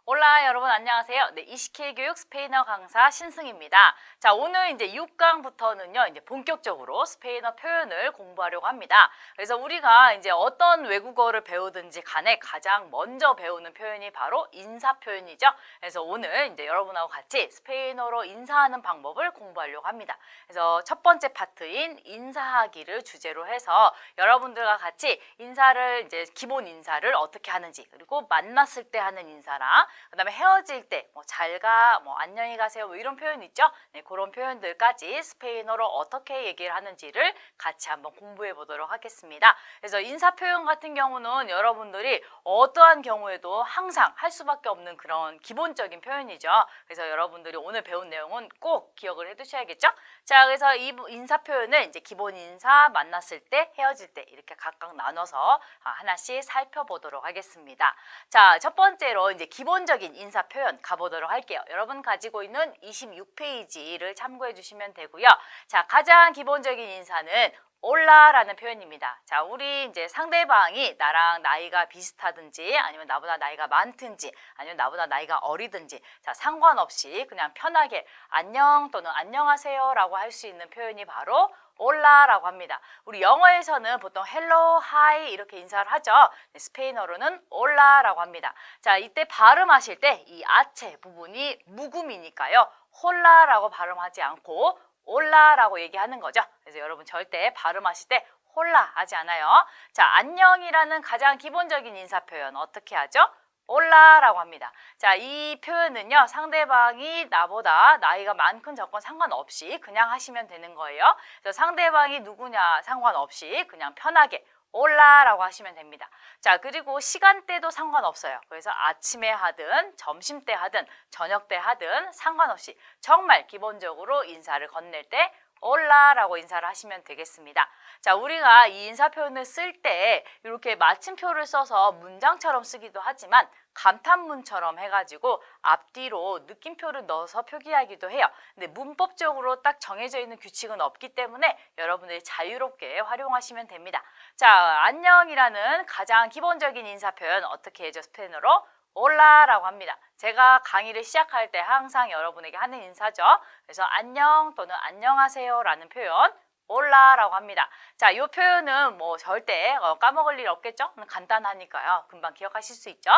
올라 여러분 안녕하세요. 네, 이시케 교육 스페인어 강사 신승입니다. 자, 오늘 이제 6강부터는요, 이제 본격적으로 스페인어 표현을 공부하려고 합니다. 그래서 우리가 이제 어떤 외국어를 배우든지 간에 가장 먼저 배우는 표현이 바로 인사 표현이죠. 그래서 오늘 이제 여러분하고 같이 스페인어로 인사하는 방법을 공부하려고 합니다. 그래서 첫 번째 파트인 인사하기를 주제로 해서 여러분들과 같이 인사를 이제 기본 인사를 어떻게 하는지, 그리고 만났을 때 하는 인사랑 그다음에 헤어질 때 뭐 잘 가, 뭐 안녕히 가세요, 뭐 이런 표현 있죠? 네, 그런 표현들까지 스페인어로 어떻게 얘기를 하는지를 같이 한번 공부해 보도록 하겠습니다. 그래서 인사 표현 같은 경우는 여러분들이 어떠한 경우에도 항상 할 수밖에 없는 그런 기본적인 표현이죠. 그래서 여러분들이 오늘 배운 내용은 꼭 기억을 해 두셔야겠죠? 자, 그래서 이 인사 표현을 이제 기본 인사, 만났을 때, 헤어질 때 이렇게 각각 나눠서 하나씩 살펴보도록 하겠습니다. 자, 첫 번째로 이제 기본적인 인사 표현 가보도록 할게요. 여러분 가지고 있는 26페이지를 참고해 주시면 되고요. 자, 가장 기본적인 인사는 올라라는 표현입니다. 자, 우리 이제 상대방이 나랑 나이가 비슷하든지 아니면 나보다 나이가 많든지 아니면 나보다 나이가 어리든지 자, 상관없이 그냥 편하게 안녕 또는 안녕하세요 라고 할 수 있는 표현이 바로 올라라고 합니다. 우리 영어에서는 보통 헬로, 하이 이렇게 인사를 하죠. 스페인어로는 올라라고 합니다. 자, 이때 발음하실 때 이 아체 부분이 묵음이니까요. 홀라라고 발음하지 않고 올라라고 얘기하는 거죠. 그래서 여러분 절대 발음하실 때 홀라 하지 않아요. 자, 안녕이라는 가장 기본적인 인사 표현 어떻게 하죠? 올라라고 합니다. 자, 이 표현은요, 상대방이 나보다 나이가 많건 적건 상관없이 그냥 하시면 되는 거예요. 그래서 상대방이 누구냐 상관없이 그냥 편하게 올라라고 하시면 됩니다. 자, 그리고 시간대도 상관없어요. 그래서 아침에 하든 점심때 하든 저녁때 하든 상관없이 정말 기본적으로 인사를 건넬 때 올라라고 인사를 하시면 되겠습니다. 자, 우리가 이 인사 표현을 쓸 때 이렇게 마침표를 써서 문장처럼 쓰기도 하지만 감탄문처럼 해가지고 앞뒤로 느낌표를 넣어서 표기하기도 해요. 근데 문법적으로 딱 정해져 있는 규칙은 없기 때문에 여러분들이 자유롭게 활용하시면 됩니다. 자, 안녕이라는 가장 기본적인 인사 표현 어떻게 해줘 스페인어로? 올라라고 합니다. 제가 강의를 시작할 때 항상 여러분에게 하는 인사죠. 그래서 안녕 또는 안녕하세요 라는 표현 올라라고 합니다. 자, 이 표현은 뭐 절대 까먹을 일 없겠죠? 간단하니까요. 금방 기억하실 수 있죠?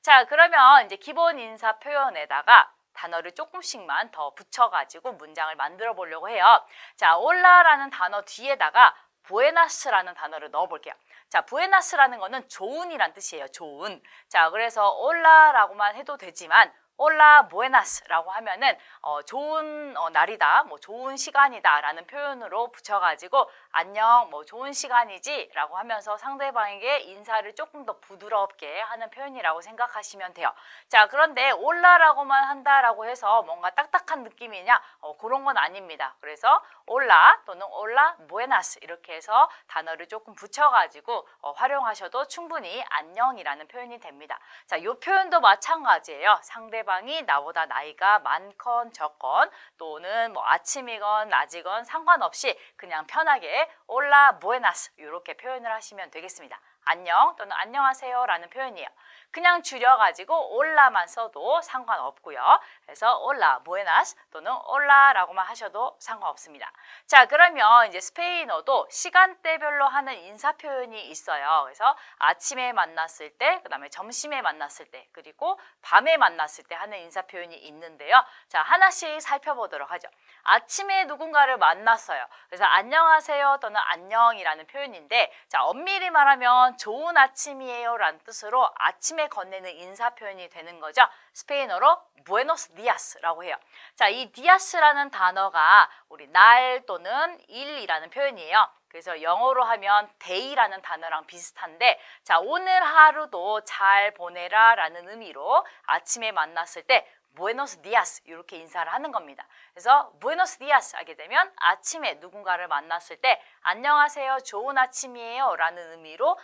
자, 그러면 이제 기본 인사 표현에다가 단어를 조금씩만 더 붙여가지고 문장을 만들어 보려고 해요. 자, 올라라는 단어 뒤에다가 부에나스라는 단어를 넣어 볼게요. 자, 부에나스라는 거는 좋은이란 뜻이에요. 좋은. 자, 그래서 올라라고만 해도 되지만 올라 부에나스라고 하면은 좋은 날이다, 뭐 좋은 시간이다 라는 표현으로 붙여가지고 안녕, 뭐 좋은 시간이지 라고 하면서 상대방에게 인사를 조금 더 부드럽게 하는 표현이라고 생각하시면 돼요. 자, 그런데 올라라고만 한다라고 해서 뭔가 딱딱한 느낌이냐? 그런 건 아닙니다. 그래서 올라 또는 올라 부에나스 이렇게 해서 단어를 조금 붙여가지고 활용하셔도 충분히 안녕이라는 표현이 됩니다. 자, 이 표현도 마찬가지예요. 상대방이 나보다 나이가 많건 적건 또는 뭐 아침이건 낮이건 상관없이 그냥 편하게 올라 부에나스 이렇게 표현을 하시면 되겠습니다. 안녕 또는 안녕하세요 라는 표현이에요. 그냥 줄여가지고 올라만 써도 상관없고요. 그래서 올라 부에나스 또는 올라라고만 하셔도 상관없습니다. 자, 그러면 이제 스페인어도 시간대별로 하는 인사 표현이 있어요. 그래서 아침에 만났을 때, 그 다음에 점심에 만났을 때, 그리고 밤에 만났을 때 하는 인사 표현이 있는데요. 자, 하나씩 살펴보도록 하죠. 아침에 누군가를 만났어요. 그래서 안녕하세요 또는 안녕이라는 표현인데, 자, 엄밀히 말하면 좋은 아침이에요 라는 뜻으로 아침에 건네는 인사 표현이 되는 거죠. 스페인어로 부에노스 디아스라고 해요. 자, 이 디아스라는 단어가 우리 날 또는 일이라는 표현이에요. 그래서 영어로 하면 day라는 단어랑 비슷한데, 자, 오늘 하루도 잘 보내라 라는 의미로 아침에 만났을 때 부에노스 디아스 이렇게 인사를 하는 겁니다. 그래서 부에노스 디아스 하게 되면 아침에 누군가를 만났을 때 안녕하세요, 좋은 아침이에요 라는 의미로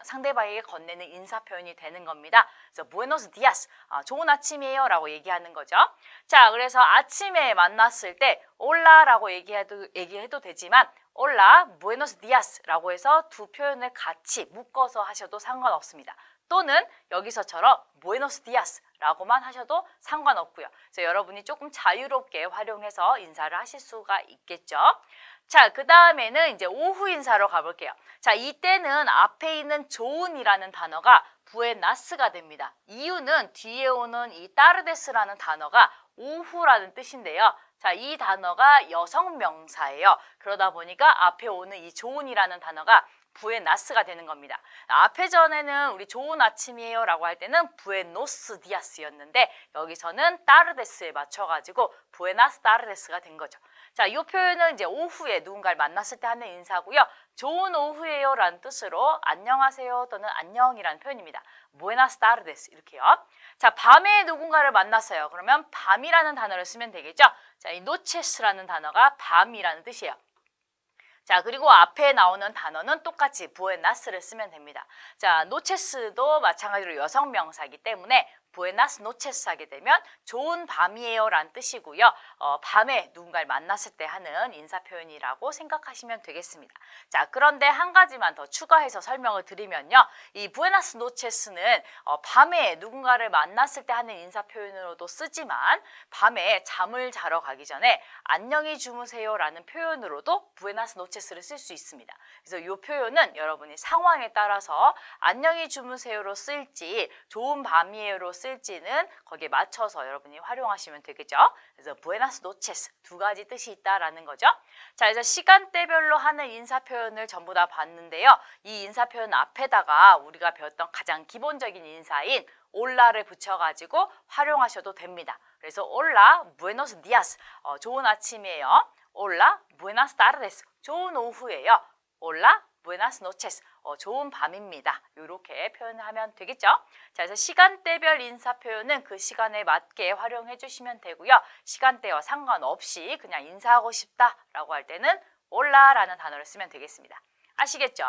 상대방에게 건네는 인사 표현이 되는 겁니다. 그래서 부에노스 디아스, 좋은 아침이에요 라고 얘기하는 거죠. 자, 그래서 아침에 만났을 때 올라라고 얘기해도 되지만 올라 부에노스 디아스라고 해서 두 표현을 같이 묶어서 하셔도 상관없습니다. 또는 여기서처럼 부에노스 디아스라고만 하셔도 상관없고요. 그래서 여러분이 조금 자유롭게 활용해서 인사를 하실 수가 있겠죠. 자, 그 다음에는 이제 오후 인사로 가볼게요. 자, 이때는 앞에 있는 좋은이라는 단어가 부에나스가 됩니다. 이유는 뒤에 오는 이 따르데스라는 단어가 오후라는 뜻인데요. 자, 이 단어가 여성 명사예요. 그러다 보니까 앞에 오는 이 좋은이라는 단어가 부에나스가 되는 겁니다. 앞에 전에는 우리 좋은 아침이에요 라고 할 때는 부에노스 디아스였는데 여기서는 따르데스에 맞춰가지고 부에나스 따르데스가 된 거죠. 자, 이 표현은 이제 오후에 누군가를 만났을 때 하는 인사고요. 좋은 오후예요 라는 뜻으로 안녕하세요 또는 안녕이라는 표현입니다. 부에나스 따르데스 이렇게요. 자, 밤에 누군가를 만났어요. 그러면 밤이라는 단어를 쓰면 되겠죠. 자, 이 노체스라는 단어가 밤이라는 뜻이에요. 자, 그리고 앞에 나오는 단어는 똑같이 부에나스를 쓰면 됩니다. 자, 노체스도 마찬가지로 여성 명사이기 때문에 부에나스 노체스 하게 되면 좋은 밤이에요 라는 뜻이고요. 밤에 누군가를 만났을 때 하는 인사 표현이라고 생각하시면 되겠습니다. 자, 그런데 한 가지만 더 추가해서 설명을 드리면요. 이 부에나스 노체스는 밤에 누군가를 만났을 때 하는 인사 표현으로도 쓰지만 밤에 잠을 자러 가기 전에 안녕히 주무세요 라는 표현으로도 부에나스 노체스를 쓸 수 있습니다. 그래서 이 표현은 여러분이 상황에 따라서 안녕히 주무세요로 쓸지 좋은 밤이에요로 쓸지는 거기에 맞춰서 여러분이 활용하시면 되겠죠. 그래서 부에나스 노체스 두 가지 뜻이 있다라는 거죠. 자, 그래서 시간대별로 하는 인사 표현을 전부 다 봤는데요. 이 인사 표현 앞에다가 우리가 배웠던 가장 기본적인 인사인 올라를 붙여가지고 활용하셔도 됩니다. 그래서 올라, 부에노스 디아스, 좋은 아침이에요. 올라, 부에나스 타르데스, 좋은 오후예요. 올라, 부에나스 노체스, 좋은 밤입니다. 이렇게 표현을 하면 되겠죠. 자, 그래서 시간대별 인사 표현은 그 시간에 맞게 활용해 주시면 되고요. 시간대와 상관없이 그냥 인사하고 싶다라고 할 때는 올라라는 단어를 쓰면 되겠습니다. 아시겠죠?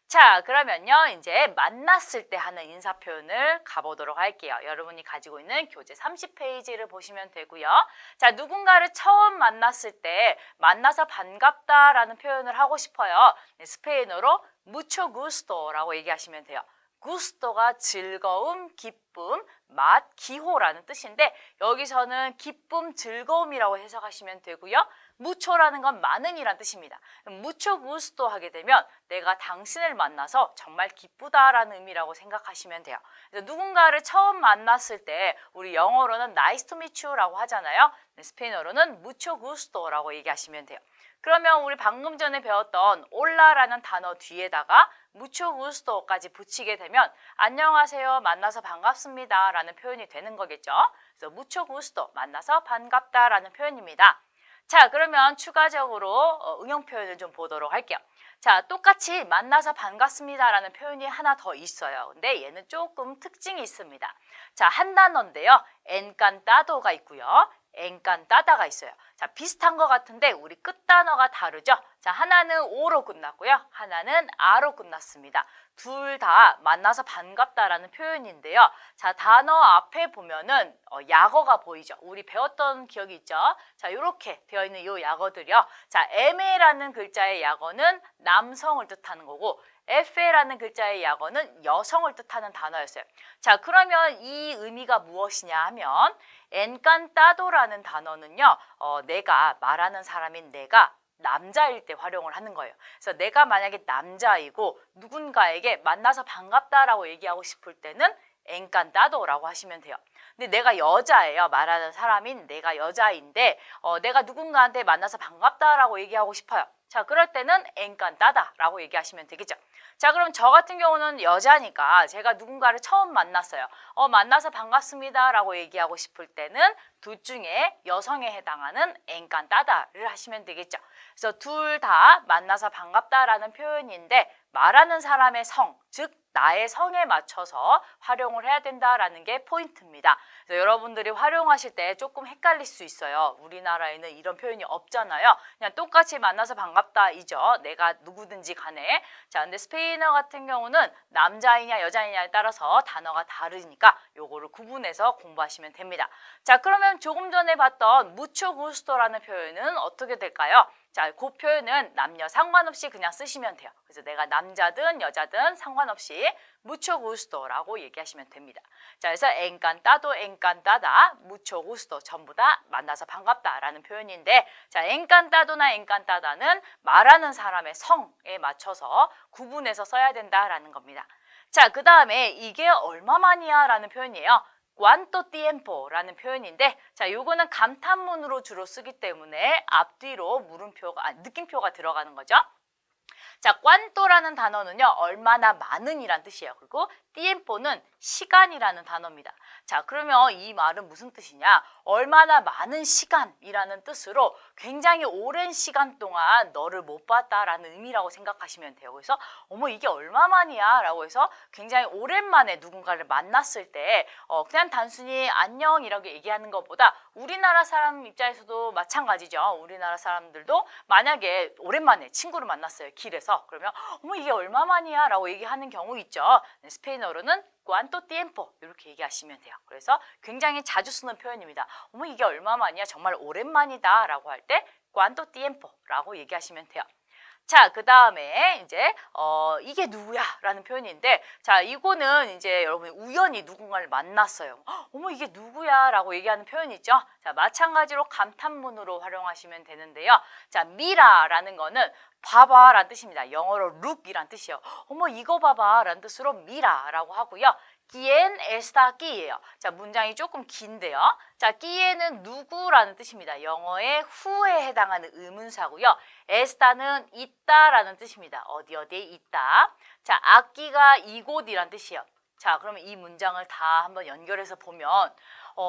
자, 그러면요, 이제 만났을 때 하는 인사 표현을 가보도록 할게요. 여러분이 가지고 있는 교재 30페이지를 보시면 되고요. 자, 누군가를 처음 만났을 때 만나서 반갑다라는 표현을 하고 싶어요. 스페인어로 mucho gusto라고 얘기하시면 돼요. 구스토가 즐거움, 기쁨, 맛, 기호라는 뜻인데 여기서는 기쁨, 즐거움이라고 해석하시면 되고요. 무초라는 건 많은이란 뜻입니다. 무초 구스토 하게 되면 내가 당신을 만나서 정말 기쁘다라는 의미라고 생각하시면 돼요. 그래서 누군가를 처음 만났을 때 우리 영어로는 nice to meet you라고 하잖아요. 스페인어로는 mucho gusto라고 얘기하시면 돼요. 그러면 우리 방금 전에 배웠던 올라라는 단어 뒤에다가 mucho gusto까지 붙이게 되면 안녕하세요, 만나서 반갑습니다 라는 표현이 되는 거겠죠. 그래서 mucho gusto, 만나서 반갑다 라는 표현입니다. 자, 그러면 추가적으로 응용 표현을 좀 보도록 할게요. 자, 똑같이 만나서 반갑습니다 라는 표현이 하나 더 있어요. 근데 얘는 조금 특징이 있습니다. 자, 한 단어인데요. encantado가 있고요. encanta다가 있어요. 자, 비슷한 것 같은데 우리 끝단어가 다르죠? 자, 하나는 오로 끝났고요. 하나는 아로 끝났습니다. 둘 다 만나서 반갑다라는 표현인데요. 자, 단어 앞에 보면은 약어가 보이죠? 우리 배웠던 기억이 있죠? 자, 이렇게 되어 있는 이 약어들이요. 자, 에메라는 글자의 약어는 남성을 뜻하는 거고 에페라는 글자의 약어는 여성을 뜻하는 단어였어요. 자, 그러면 이 의미가 무엇이냐 하면 encantado라는 단어는요. 내가 말하는 사람인 내가 남자일 때 활용을 하는 거예요. 그래서 내가 만약에 남자이고 누군가에게 만나서 반갑다라고 얘기하고 싶을 때는 encantado라고 하시면 돼요. 근데 내가 여자예요. 말하는 사람인 내가 여자인데 내가 누군가한테 만나서 반갑다라고 얘기하고 싶어요. 자, 그럴 때는 encantada라고 얘기하시면 되겠죠. 자, 그럼 저 같은 경우는 여자니까 제가 누군가를 처음 만났어요. 만나서 반갑습니다라고 얘기하고 싶을 때는 둘 중에 여성에 해당하는 encantada를 하시면 되겠죠. 그래서 둘 다 만나서 반갑다라는 표현인데 말하는 사람의 성, 즉 나의 성에 맞춰서 활용을 해야 된다라는 게 포인트입니다. 그래서 여러분들이 활용하실 때 조금 헷갈릴 수 있어요. 우리나라에는 이런 표현이 없잖아요. 그냥 똑같이 만나서 반갑다이죠. 내가 누구든지 간에. 자, 근데 스페인어 같은 경우는 남자이냐 여자이냐에 따라서 단어가 다르니까 요거를 구분해서 공부하시면 됩니다. 자, 그러면 조금 전에 봤던 mucho gusto라는 표현은 어떻게 될까요? 자, 그 표현은 남녀 상관없이 그냥 쓰시면 돼요. 그래서 내가 남자든 여자든 상관없이 mucho gusto라고 얘기하시면 됩니다. 자, 그래서 encantado, encantada, mucho gusto 전부 다 만나서 반갑다라는 표현인데, 자, encantado나 encantada는 말하는 사람의 성에 맞춰서 구분해서 써야 된다라는 겁니다. 자, 그 다음에 이게 얼마만이야 라는 표현이에요. ¿Cuánto tiempo라는 표현인데, 자, 요거는 감탄문으로 주로 쓰기 때문에 앞뒤로 물음표가, 느낌표가 들어가는 거죠. 자, cuánto라는 단어는요, 얼마나 많은이란 뜻이에요. 그리고 tiempo는 시간이라는 단어입니다. 자, 그러면 이 말은 무슨 뜻이냐? 얼마나 많은 시간이라는 뜻으로 굉장히 오랜 시간 동안 너를 못 봤다라는 의미라고 생각하시면 돼요. 그래서 어머 이게 얼마만이야? 라고 해서 굉장히 오랜만에 누군가를 만났을 때 그냥 단순히 안녕이라고 얘기하는 것보다 우리나라 사람 입장에서도 마찬가지죠. 우리나라 사람들도 만약에 오랜만에 친구를 만났어요. 길에서. 그러면 어머 이게 얼마만이야? 라고 얘기하는 경우 있죠. 스페인어로는 cuánto tiempo 이렇게 얘기하시면 돼요. 그래서 굉장히 자주 쓰는 표현입니다. 어머 이게 얼마만이야? 정말 오랜만이다 라고 할 때 cuánto tiempo 라고 얘기하시면 돼요. 자, 그 다음에 이제 이게 누구야? 라는 표현인데, 자, 이거는 이제 여러분이 우연히 누군가를 만났어요. 어머 이게 누구야? 라고 얘기하는 표현이 있죠. 자, 마찬가지로 감탄문으로 활용하시면 되는데요. 자, 미라라는 거는 봐봐 라는 뜻입니다. 영어로 look이란 뜻이에요. 어머 이거 봐봐 라는 뜻으로 미라라고 하고요. ¿Quién está aquí?예요. 자, 문장이 조금 긴데요. 자, quién은 누구라는 뜻입니다. 영어의 who에 해당하는 의문사고요. esta는 있다라는 뜻입니다. 어디에 있다. 자, aquí 가 이곳이란 뜻이에요. 자, 그러면 이 문장을 다 한번 연결해서 보면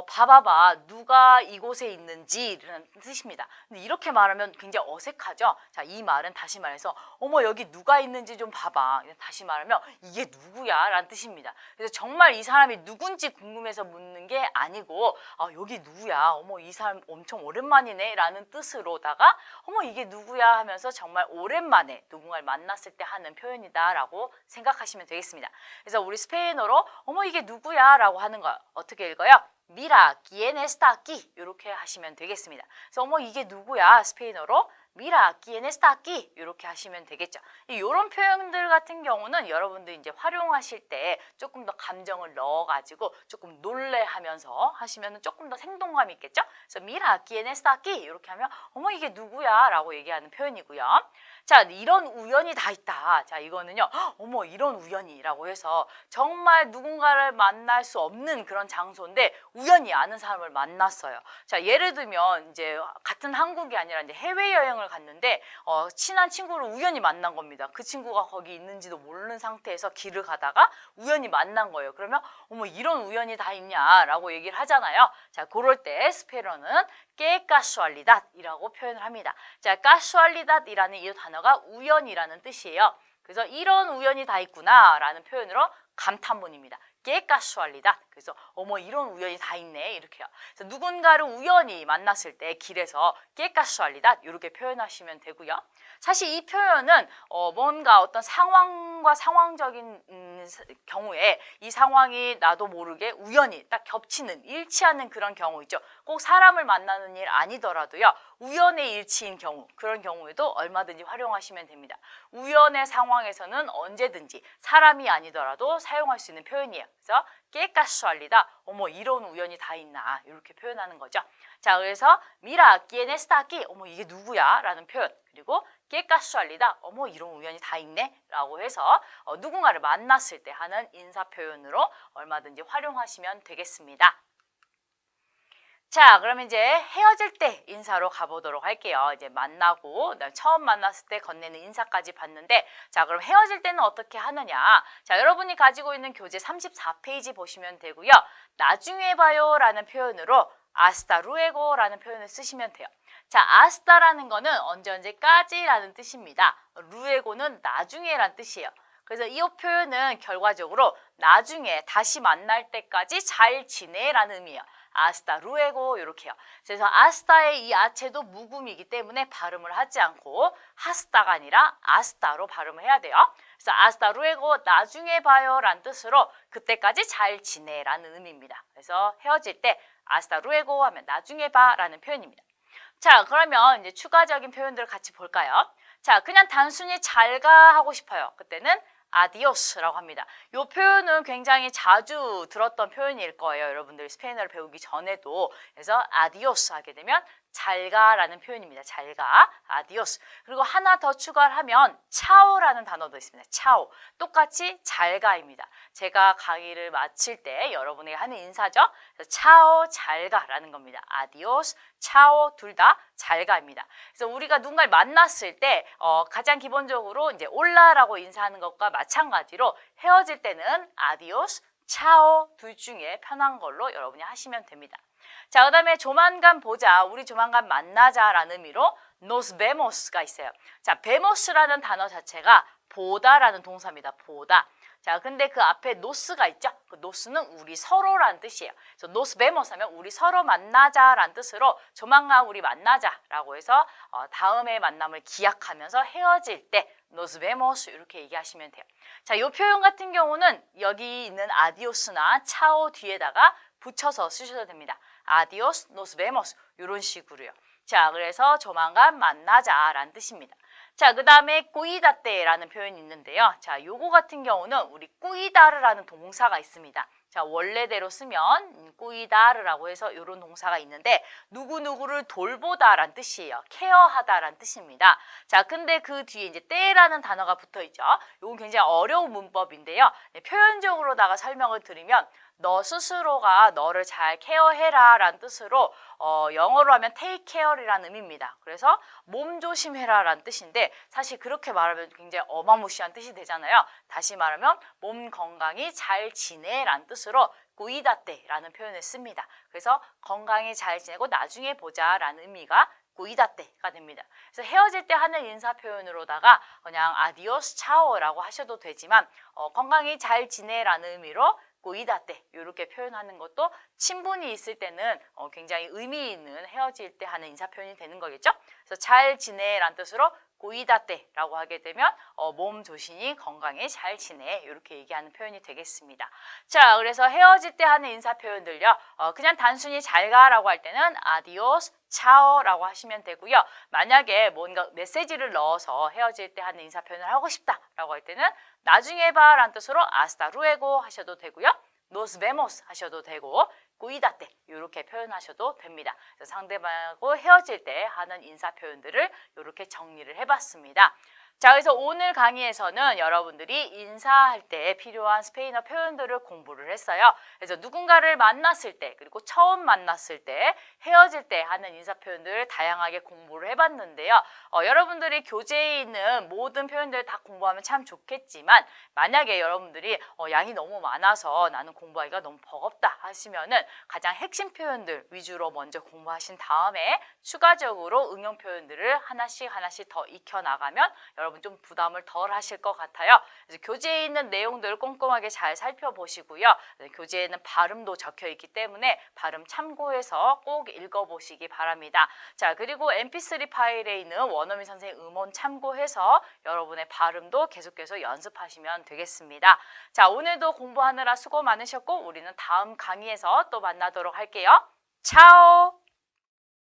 봐봐봐 누가 이곳에 있는지라는 뜻입니다. 근데 이렇게 말하면 굉장히 어색하죠. 자, 이 말은 다시 말해서 어머 여기 누가 있는지 좀 봐봐. 다시 말하면 이게 누구야? 라는 뜻입니다. 그래서 정말 이 사람이 누군지 궁금해서 묻는 게 아니고 여기 누구야? 어머 이 사람 엄청 오랜만이네 라는 뜻으로다가 어머 이게 누구야? 하면서 정말 오랜만에 누군가를 만났을 때 하는 표현이다 라고 생각하시면 되겠습니다. 그래서 우리 스페인어로 어머 이게 누구야? 라고 하는 거 어떻게 읽어요? Mira, ¿quién está aquí? 이렇게 하시면 되겠습니다. 그래서 어머 이게 누구야? 스페인어로 Mira, ¿quién está aquí? 이렇게 하시면 되겠죠. 이런 표현들 같은 경우는 여러분들 이제 활용하실 때 조금 더 감정을 넣어가지고 조금 놀래하면서 하시면 조금 더 생동감이 있겠죠. 그래서 Mira, ¿quién está aquí? 이렇게 하면 어머 이게 누구야? 라고 얘기하는 표현이고요. 자, 이런 우연이 다 있다. 자, 이거는요. 어머 이런 우연이라고 해서 정말 누군가를 만날 수 없는 그런 장소인데 우연히 아는 사람을 만났어요. 자, 예를 들면 이제 같은 한국이 아니라 이제 해외여행을 갔는데 친한 친구를 우연히 만난 겁니다. 그 친구가 거기 있는지도 모르는 상태에서 길을 가다가 우연히 만난 거예요. 그러면 어머 이런 우연이 다 있냐라고 얘기를 하잖아요. 자, 그럴 때 스페인어는 que casualidad 이라고 표현을 합니다. 자, casualidad 이라는 이 단어가 우연이라는 뜻이에요. 그래서 이런 우연이 다 있구나 라는 표현으로 감탄문입니다. que casualidad. 그래서 어머 이런 우연이 다 있네 이렇게요. 그래서 누군가를 우연히 만났을 때 길에서 que casualidad 이렇게 표현하시면 되고요. 사실 이 표현은 뭔가 어떤 상황과 상황적인 경우에 이 상황이 나도 모르게 우연히 딱 겹치는 일치하는 그런 경우 있죠. 꼭 사람을 만나는 일 아니더라도요. 우연의 일치인 경우 그런 경우에도 얼마든지 활용하시면 됩니다. 우연의 상황에서는 언제든지 사람이 아니더라도 사용할 수 있는 표현이에요. 그래서 que casualidad, 어머 이런 우연이 다 있나 이렇게 표현하는 거죠. 자, 그래서 mira, ¿quién está aquí? 어머 이게 누구야? 라는 표현. 그리고 que casualidad, 어머 이런 우연이 다 있네 라고 해서 누군가를 만났을 때 하는 인사 표현으로 얼마든지 활용하시면 되겠습니다. 자, 그럼 이제 헤어질 때 인사로 가보도록 할게요. 이제 만나고 처음 만났을 때 건네는 인사까지 봤는데, 자, 그럼 헤어질 때는 어떻게 하느냐? 자, 여러분이 가지고 있는 교재 34페이지 보시면 되고요. 나중에 봐요 라는 표현으로 hasta luego 라는 표현을 쓰시면 돼요. 자, hast라는 거는 언제까지 라는 뜻입니다. luego는 나중에 라는 뜻이에요. 그래서 이 표현은 결과적으로 나중에 다시 만날 때까지 잘 지내 라는 의미예요. hasta luego 이렇게요. 그래서 hast의 이 아체도 묵음이기 때문에 발음을 하지 않고 hasta가 아니라 hast로 발음을 해야 돼요. 그래서 hasta luego 나중에 봐요 라는 뜻으로 그때까지 잘 지내 라는 의미입니다. 그래서 헤어질 때 hasta luego 하면 나중에 봐 라는 표현입니다. 자, 그러면 이제 추가적인 표현들을 같이 볼까요? 자, 그냥 단순히 잘 가 하고 싶어요. 그때는 아디오스라고 합니다. 이 표현은 굉장히 자주 들었던 표현일 거예요. 여러분들이 스페인어를 배우기 전에도. 그래서 아디오스 하게 되면 잘 가라는 표현입니다. 잘 가, 아디오스. 그리고 하나 더 추가를 하면 차오라는 단어도 있습니다. 차오. 똑같이 잘 가입니다. 제가 강의를 마칠 때 여러분에게 하는 인사죠. 그래서 차오, 잘 가라는 겁니다. 아디오스, 차오 둘 다 잘 가입니다. 그래서 우리가 누군가를 만났을 때 가장 기본적으로 이제 올라라고 인사하는 것과 마찬가지로 헤어질 때는 아디오스, 차오 둘 중에 편한 걸로 여러분이 하시면 됩니다. 자, 그 다음에 조만간 보자, 우리 조만간 만나자라는 의미로 nos vemos가 있어요. 자, vemos라는 단어 자체가 보다라는 동사입니다. 보다. 자, 근데 그 앞에 노스가 있죠? 그 노스는 우리 서로란 뜻이에요. 그래서 nos vemos 하면 우리 서로 만나자란 뜻으로 조만간 우리 만나자라고 해서 다음의 만남을 기약하면서 헤어질 때 nos vemos 이렇게 얘기하시면 돼요. 자, 이 표현 같은 경우는 여기 있는 아디오스나 차오 뒤에다가 붙여서 쓰셔도 됩니다. 아디오스, nos vemos 이런 식으로요. 자, 그래서 조만간 만나자라는 뜻입니다. 자, 그 다음에 꾸이다떼라는 표현이 있는데요. 자, 요거 같은 경우는 우리 꾸이다르라는 동사가 있습니다. 자, 원래대로 쓰면 꾸이다르라고 해서 이런 동사가 있는데 누구누구를 돌보다라는 뜻이에요. 케어하다라는 뜻입니다. 자, 근데 그 뒤에 이제 떼라는 단어가 붙어 있죠. 이건 굉장히 어려운 문법인데요. 표현적으로다가 설명을 드리면 너 스스로가 너를 잘 케어해라 라는 뜻으로 영어로 하면 take care이라는 의미입니다. 그래서 몸 조심해라 라는 뜻인데 사실 그렇게 말하면 굉장히 어마무시한 뜻이 되잖아요. 다시 말하면 몸 건강히 잘 지내 라는 뜻으로 꾸이다떼 라는 표현을 씁니다. 그래서 건강히 잘 지내고 나중에 보자 라는 의미가 꾸이다떼가 됩니다. 그래서 헤어질 때 하는 인사 표현으로다가 그냥 아디오스 차오라고 하셔도 되지만 건강히 잘 지내라는 의미로 꾸이다떼 이렇게 표현하는 것도 친분이 있을 때는 굉장히 의미 있는 헤어질 때 하는 인사 표현이 되는 거겠죠. 그래서 잘 지내라는 뜻으로 꾸이다떼라고 하게 되면 몸 조심히 건강히 잘 지내 이렇게 얘기하는 표현이 되겠습니다. 자, 그래서 헤어질 때 하는 인사 표현들요. 그냥 단순히 잘 가라고 할 때는 아디오스, 차오라고 하시면 되고요. 만약에 뭔가 메시지를 넣어서 헤어질 때 하는 인사 표현을 하고 싶다라고 할 때는 나중에 봐라는 뜻으로 아스타 루에고 하셔도 되고요. nos vemos 하셔도 되고 꾸이다떼 이렇게 표현하셔도 됩니다. 그래서 상대방하고 헤어질 때 하는 인사 표현들을 이렇게 정리를 해봤습니다. 자, 그래서 오늘 강의에서는 여러분들이 인사할 때 필요한 스페인어 표현들을 공부를 했어요. 그래서 누군가를 만났을 때 그리고 처음 만났을 때 헤어질 때 하는 인사 표현들을 다양하게 공부를 해봤는데요. 여러분들이 교재에 있는 모든 표현들을 다 공부하면 참 좋겠지만 만약에 여러분들이 양이 너무 많아서 나는 공부하기가 너무 버겁다 하시면은 가장 핵심 표현들 위주로 먼저 공부하신 다음에 추가적으로 응용 표현들을 하나씩 더 익혀나가면 여러분 좀 부담을 덜 하실 것 같아요. 그래서 교재에 있는 내용들을 꼼꼼하게 잘 살펴보시고요. 교재에는 발음도 적혀 있기 때문에 발음 참고해서 꼭 읽어보시기 바랍니다. 자, 그리고 mp3 파일에 있는 원어민 선생님 음원 참고해서 여러분의 발음도 계속해서 연습하시면 되겠습니다. 자, 오늘도 공부하느라 수고 많으셨고 우리는 다음 강의에서 또 만나도록 할게요. 차오!